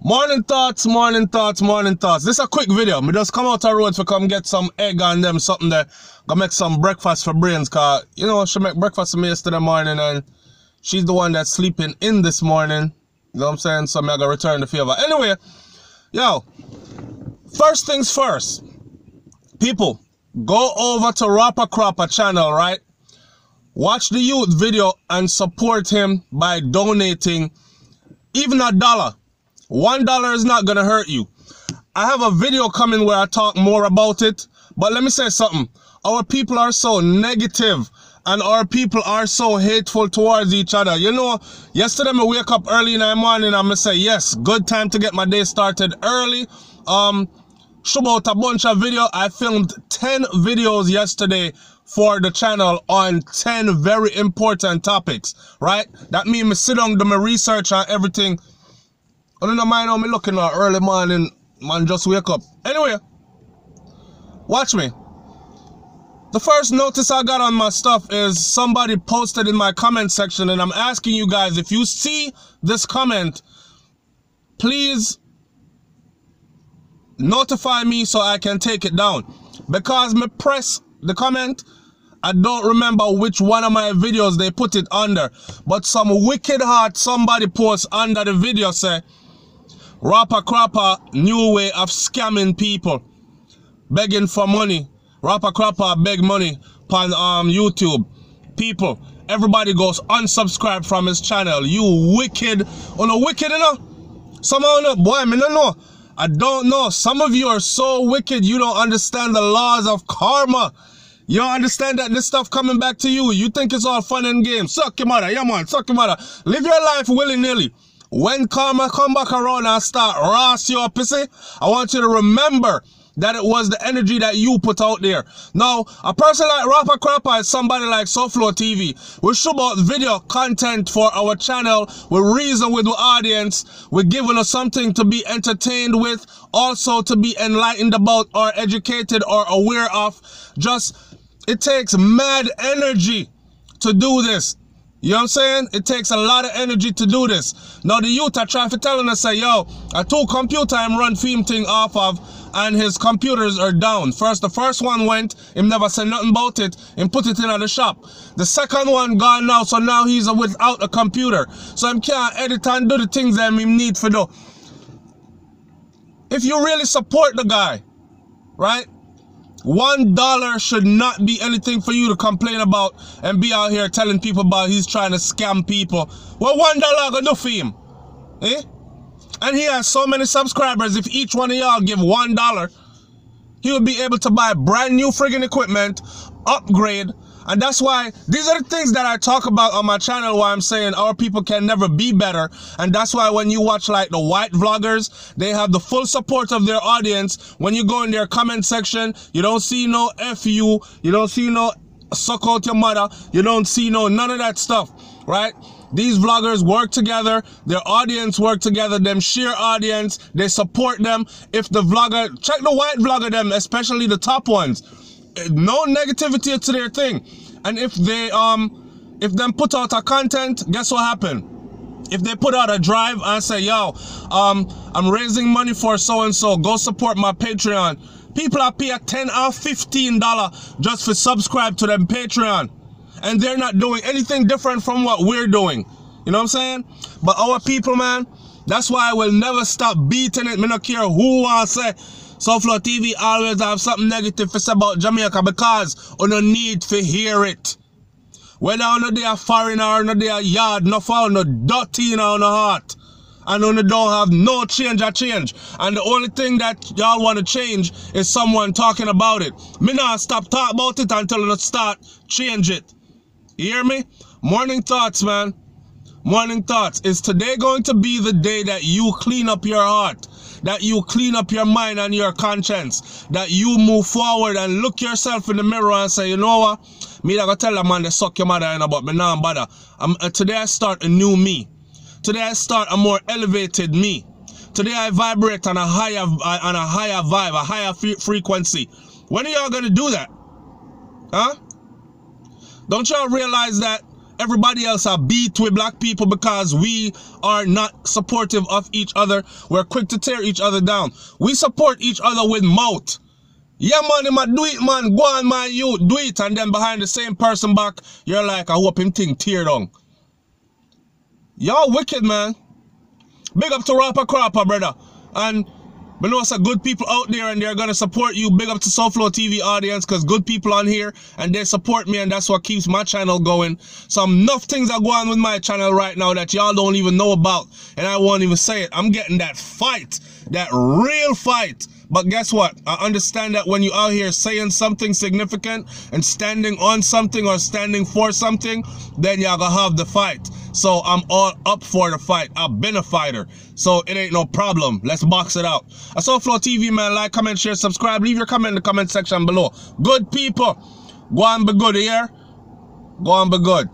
Morning thoughts, morning thoughts, morning thoughts. This is a quick video. Me just come out the road to come get some egg and them something there. Go make some breakfast for brains, cause you know she make breakfast for me yesterday morning and she's the one that's sleeping in this morning. You know what I'm saying? So I'm gonna return the favor. Anyway, yo, first things first. People, go over to Crawpa channel, right? Watch the youth video and support him by donating even $1. $1 is not gonna hurt you. I have a video coming where I talk more about it, but let me say something. Our people are so negative and our people are so hateful towards each other. You know, yesterday I wake up early in the morning and I'm gonna say, yes, good time to get my day started early. Show out a bunch of video. I filmed 10 videos yesterday for the channel on 10 very important topics, right? That means me sit down, do my research on everything. I don't mind how me looking at early morning, man, just wake up. Anyway, watch me. The first notice I got on my stuff is somebody posted in my comment section, and I'm asking you guys, if you see this comment, please notify me so I can take it down. Because me press the comment, I don't remember which one of my videos they put it under, but some wicked heart somebody posts under the video say, Crawpa, new way of scamming people, begging for money. Crawpa beg money on YouTube. People, everybody goes unsubscribe from his channel. You wicked, wicked enough. Somehow, no, boy, me don't know. I don't know. Some of you are so wicked you don't understand the laws of karma. You don't understand that this stuff coming back to you. You think it's all fun and games. Suck your mother, yeah man, suck your mother. Live your life willy-nilly. When karma come back around and start roast you up, see, I want you to remember that it was the energy that you put out there. Now, a person like Crawpa is somebody like SouFLoTV. We show about video content for our channel. We reason with the audience. We're giving us something to be entertained with, also to be enlightened about or educated or aware of. Just, it takes mad energy to do this. You know what I'm saying? It takes a lot of energy to do this. Now the youth are trying to tell us, say, yo, a 2 computer I'm run film thing off of and his computers are down. The first one went, him never said nothing about it, and put it in the shop. The second one gone now, so now he's without a computer. So him can't edit and do the things that him need for do. If you really support the guy, right? $1 should not be anything for you to complain about and be out here telling people about he's trying to scam people. Well, $1 gonna do for him, eh? And he has so many subscribers. If each one of y'all give $1, he would be able to buy brand new friggin' equipment, upgrade. And that's why these are the things that I talk about on my channel, why I'm saying our people can never be better. And that's why when you watch like the white vloggers, they have the full support of their audience. When you go in their comment section, you don't see no FU, you don't see no suck out your mother, you don't see no none of that stuff, right? These vloggers work together, their audience work together, them share audience, they support them. If the vlogger, check the white vlogger them, especially the top ones. No negativity to their thing. And if they if them put out a content, guess what happened? If they put out a drive and say, yo, I'm raising money for so and so, go support my Patreon. People are paying $10 or $15 just for subscribe to them Patreon. And they're not doing anything different from what we're doing. You know what I'm saying? But our people, man, that's why I will never stop beating it. Me not care who wants to say SouFLoTV always have something negative to say about Jamaica, because you don't need to hear it. Whether you they are foreign or they are yard, no foul, no dirty in our heart. And you don't have no change or change. And the only thing that y'all want to change is someone talking about it. Me not stop talking about it until you start change it. You hear me? Morning thoughts, man. Morning thoughts. Is today going to be the day that you clean up your heart? That you clean up your mind and your conscience, that you move forward and look yourself in the mirror and say, you know what, me not gonna tell a man to suck your mother, but me nah bother. Today I start a new me. Today I start a more elevated me. Today I vibrate on a higher vibe, a higher frequency. When are y'all gonna do that? Huh? Don't y'all realize that everybody else are beat with black people because we are not supportive of each other. We're quick to tear each other down. We support each other with mouth. Yeah, man, him do it, man. Go on, my youth, do it. And then behind the same person back, you're like, I hope him thing tear down. Y'all wicked, man. Big up to Rawpa, Crawpa, brother. And I know some good people out there and they're going to support you. Big up to SouFLoTV audience because good people on here and they support me and that's what keeps my channel going. Some enough things are going on with my channel right now that y'all don't even know about and I won't even say it. I'm getting that fight, that real fight. But guess what? I understand that when you're out here saying something significant and standing on something or standing for something, then y'all gonna have the fight. So I'm all up for the fight. I've been a fighter. So it ain't no problem. Let's box it out. SouFLoTV, man. Like, comment, share, subscribe. Leave your comment in the comment section below. Good people. Go on be good here. Go on be good.